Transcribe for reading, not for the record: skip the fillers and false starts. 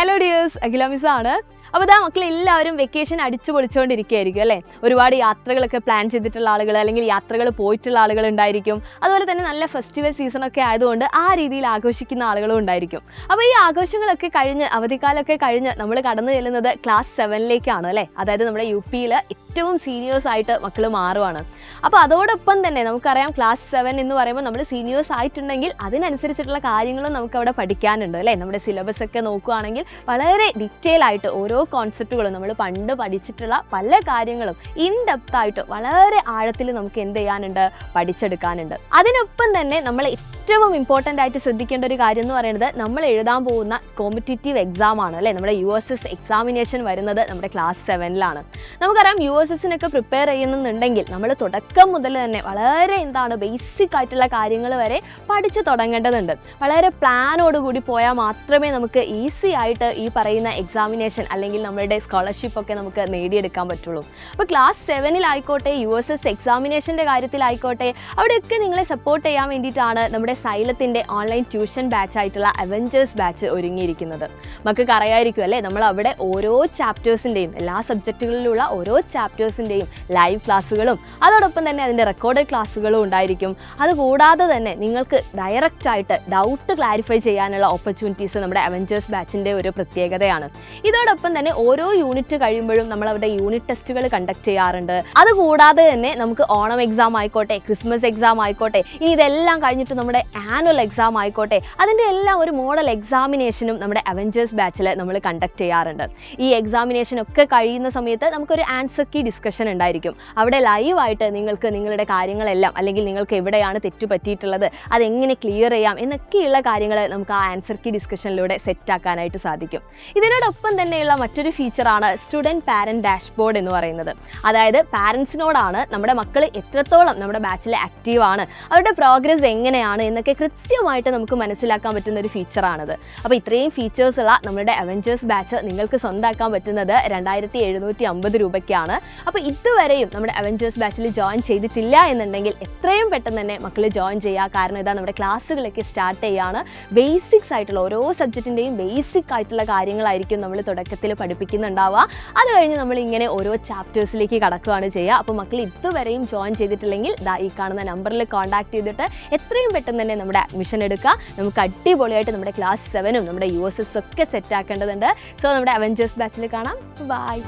Hello dears, അഖില miss ആണ്. അപ്പോൾ ഇതാ മക്കൾ എല്ലാവരും വെക്കേഷൻ അടിച്ചു പൊളിച്ചുകൊണ്ടിരിക്കുകയായിരിക്കും അല്ലേ. ഒരുപാട് യാത്രകളൊക്കെ പ്ലാൻ ചെയ്തിട്ടുള്ള ആളുകൾ അല്ലെങ്കിൽ യാത്രകൾ പോയിട്ടുള്ള ആളുകൾ ഉണ്ടായിരിക്കും. അതുപോലെ തന്നെ നല്ല ഫെസ്റ്റിവൽ സീസണൊക്കെ ആയതുകൊണ്ട് ആ രീതിയിൽ ആഘോഷിക്കുന്ന ആളുകളും ഉണ്ടായിരിക്കും. അപ്പോൾ ഈ ആഘോഷങ്ങളൊക്കെ കഴിഞ്ഞ് അവധിക്കാലമൊക്കെ കഴിഞ്ഞ് നമ്മൾ കടന്നു ചെല്ലുന്നത് ക്ലാസ് 7ലേക്കാണ് അല്ലേ. അതായത് നമ്മുടെ UPയിൽ ഏറ്റവും സീനിയേഴ്സ് ആയിട്ട് മക്കൾ മാറുവാണ്. അപ്പോൾ അതോടൊപ്പം തന്നെ നമുക്കറിയാം ക്ലാസ് 7 എന്ന് പറയുമ്പോൾ നമ്മൾ സീനിയേഴ്സ് ആയിട്ടുണ്ടെങ്കിൽ അതിനനുസരിച്ചിട്ടുള്ള കാര്യങ്ങളും നമുക്ക് അവിടെ പഠിക്കാനുണ്ട് അല്ലേ. നമ്മുടെ സിലബസ് ഒക്കെ നോക്കുകയാണെങ്കിൽ വളരെ ഡീറ്റെയിൽ ആയിട്ട് ഓരോ കോൺസെപ്റ്റുകളും നമ്മൾ പണ്ട് പഠിച്ചിട്ടുള്ള പല കാര്യങ്ങളും ഇൻ ഡെപ്ത് ആയിട്ട് വളരെ ആഴത്തിൽ നമുക്ക് എന്ത് ചെയ്യാനുണ്ട്, പഠിച്ചെടുക്കാനുണ്ട്. അതിനൊപ്പം തന്നെ നമ്മൾ ഏറ്റവും ഇമ്പോർട്ടൻ്റ് ആയിട്ട് ശ്രദ്ധിക്കേണ്ട ഒരു കാര്യം എന്ന് പറയുന്നത് നമ്മൾ എഴുതാൻ പോകുന്ന കോമ്പറ്റീറ്റീവ് എക്സാം ആണ് അല്ലേ. നമ്മുടെ USS എക്സാമിനേഷൻ വരുന്നത് നമ്മുടെ ക്ലാസ് 7ലാണ്. നമുക്കറിയാം USSനൊക്കെ പ്രിപ്പയർ ചെയ്യുന്നുണ്ടെങ്കിൽ നമ്മൾ തുടക്കം മുതൽ തന്നെ വളരെ ബേസിക് ആയിട്ടുള്ള കാര്യങ്ങൾ വരെ പഠിച്ചു തുടങ്ങേണ്ടതുണ്ട്. വളരെ പ്ലാനോടുകൂടി പോയാൽ മാത്രമേ നമുക്ക് ഈസി ആയിട്ട് ഈ പറയുന്ന എക്സാമിനേഷൻ അല്ലെങ്കിൽ നമ്മളുടെ സ്കോളർഷിപ്പ് ഒക്കെ നമുക്ക് നേടിയെടുക്കാൻ പറ്റുള്ളൂ. അപ്പോൾ ക്ലാസ് 7ലായിക്കോട്ടെ USS എക്സാമിനേഷൻ്റെ കാര്യത്തിലായിക്കോട്ടെ അവിടെയൊക്കെ നിങ്ങളെ സപ്പോർട്ട് ചെയ്യാൻ വേണ്ടിയിട്ടാണ് നമ്മുടെ സൈലത്തിൻ്റെ ഓൺലൈൻ ട്യൂഷൻ ബാച്ച് ആയിട്ടുള്ള അവഞ്ചേഴ്സ് ബാച്ച് ഒരുങ്ങിയിരിക്കുന്നത്. മക്കൾക്ക് അറിയായിരിക്കും അല്ലേ, നമ്മൾ അവിടെ ഓരോ ചാപ്റ്റേഴ്സിൻ്റെയും എല്ലാ സബ്ജക്റ്റുകളിലുള്ള ഓരോ ചാപ്റ്റേഴ്സിൻ്റെയും ലൈവ് ക്ലാസ്സുകളും അതോടൊപ്പം തന്നെ അതിൻ്റെ റെക്കോർഡഡ് ക്ലാസ്സുകളും ഉണ്ടായിരിക്കും. അതുകൂടാതെ തന്നെ നിങ്ങൾക്ക് ഡയറക്റ്റായിട്ട് ഡൗട്ട് ക്ലാരിഫൈ ചെയ്യാനുള്ള ഓപ്പർച്യൂണിറ്റീസ് നമ്മുടെ അവഞ്ചേഴ്സ് ബാച്ചിൻ്റെ ഒരു പ്രത്യേകതയാണ്. ഇതോടൊപ്പം തന്നെ ഓരോ യൂണിറ്റ് കഴിയുമ്പോഴും നമ്മൾ അവിടെ യൂണിറ്റ് ടെസ്റ്റുകൾ കണ്ടക്ട് ചെയ്യാറുണ്ട്. അതുകൂടാതെ തന്നെ നമുക്ക് ഓണം എക്സാം ആയിക്കോട്ടെ, ക്രിസ്മസ് എക്സാം ആയിക്കോട്ടെ, ഇനി ഇതെല്ലാം കഴിഞ്ഞിട്ട് നമ്മുടെ ആനുവൽ എക്സാം ആയിക്കോട്ടെ, അതിൻ്റെ എല്ലാം ഒരു മോഡൽ എക്സാമിനേഷനും നമ്മുടെ അവഞ്ചേഴ്സ് ബാച്ചിൽ നമ്മൾ കണ്ടക്ട് ചെയ്യാറുണ്ട്. ഈ എക്സാമിനേഷനൊക്കെ കഴിയുന്ന സമയത്ത് നമുക്കൊരു ആൻസർ കീ ഡിസ്കഷൻ ഉണ്ടായിരിക്കും. അവിടെ ലൈവായിട്ട് നിങ്ങൾക്ക് നിങ്ങളുടെ കാര്യങ്ങളെല്ലാം അല്ലെങ്കിൽ നിങ്ങൾക്ക് എവിടെയാണ് തെറ്റു പറ്റിയിട്ടുള്ളത്, അതെങ്ങനെ ക്ലിയർ ചെയ്യാം എന്നൊക്കെയുള്ള കാര്യങ്ങൾ നമുക്ക് ആ ആൻസർ കീ ഡിസ്കഷനിലൂടെ സെറ്റാക്കാനായിട്ട് സാധിക്കും. ഇതിനോടൊപ്പം തന്നെയുള്ള മറ്റൊരു ഫീച്ചറാണ് സ്റ്റുഡൻറ്റ് പാരൻറ്റ് ഡാഷ്ബോർഡ് എന്ന് പറയുന്നത്. അതായത് പാരൻസിനോടാണ് നമ്മുടെ മക്കൾ എത്രത്തോളം നമ്മുടെ ബാച്ചിൽ ആക്റ്റീവാണ്, അവരുടെ പ്രോഗ്രസ് എങ്ങനെയാണ് എന്നൊക്കെ കൃത്യമായിട്ട് നമുക്ക് മനസ്സിലാക്കാൻ പറ്റുന്ന ഒരു ഫീച്ചറാണത്. അപ്പോൾ ഇത്രയും ഫീച്ചേഴ്സുള്ള നമ്മുടെ അവഞ്ചേഴ്സ് ബാച്ച് നിങ്ങൾക്ക് സ്വന്തമാക്കാൻ പറ്റുന്നത് 2750 രൂപയ്ക്കാണ്. അപ്പോൾ ഇതുവരെയും നമ്മുടെ അവഞ്ചേഴ്സ് ബാച്ചിൽ ജോയിൻ ചെയ്തിട്ടില്ല എന്നുണ്ടെങ്കിൽ എത്രയും പെട്ടെന്ന് തന്നെ മക്കൾ ജോയിൻ ചെയ്യുക. കാരണം ഇതാ നമ്മുടെ ക്ലാസ്സുകളൊക്കെ സ്റ്റാർട്ട് ചെയ്യുകയാണ്. ബേസിക്സ് ആയിട്ടുള്ള ഓരോ സബ്ജക്റ്റിൻ്റെയും ബേസിക് ആയിട്ടുള്ള കാര്യങ്ങളായിരിക്കും നമ്മൾ തുടക്കത്തിൽ പഠിപ്പിക്കുന്നുണ്ടാവുക. അത് കഴിഞ്ഞ് നമ്മൾ ഇങ്ങനെ ഓരോ ചാപ്റ്റേഴ്സിലേക്ക് കടക്കുകയാണ് ചെയ്യുക. അപ്പോൾ മക്കൾ ഇതുവരെയും ജോയിൻ ചെയ്തിട്ടില്ലെങ്കിൽ ഈ കാണുന്ന നമ്പറിൽ കോൺടാക്ട് ചെയ്തിട്ട് എത്രയും പെട്ടെന്ന് തന്നെ നമ്മുടെ അഡ്മിഷൻ എടുക്കുക. നമുക്ക് അടിപൊളിയായിട്ട് നമ്മുടെ ക്ലാസ് 7ഉം നമ്മുടെ USS ഒക്കെ സെറ്റ് ആക്കേണ്ടതുണ്ട്. സോ നമ്മുടെ അവഞ്ചേഴ്സ് ബാച്ചിൽ കാണാം. ബൈ.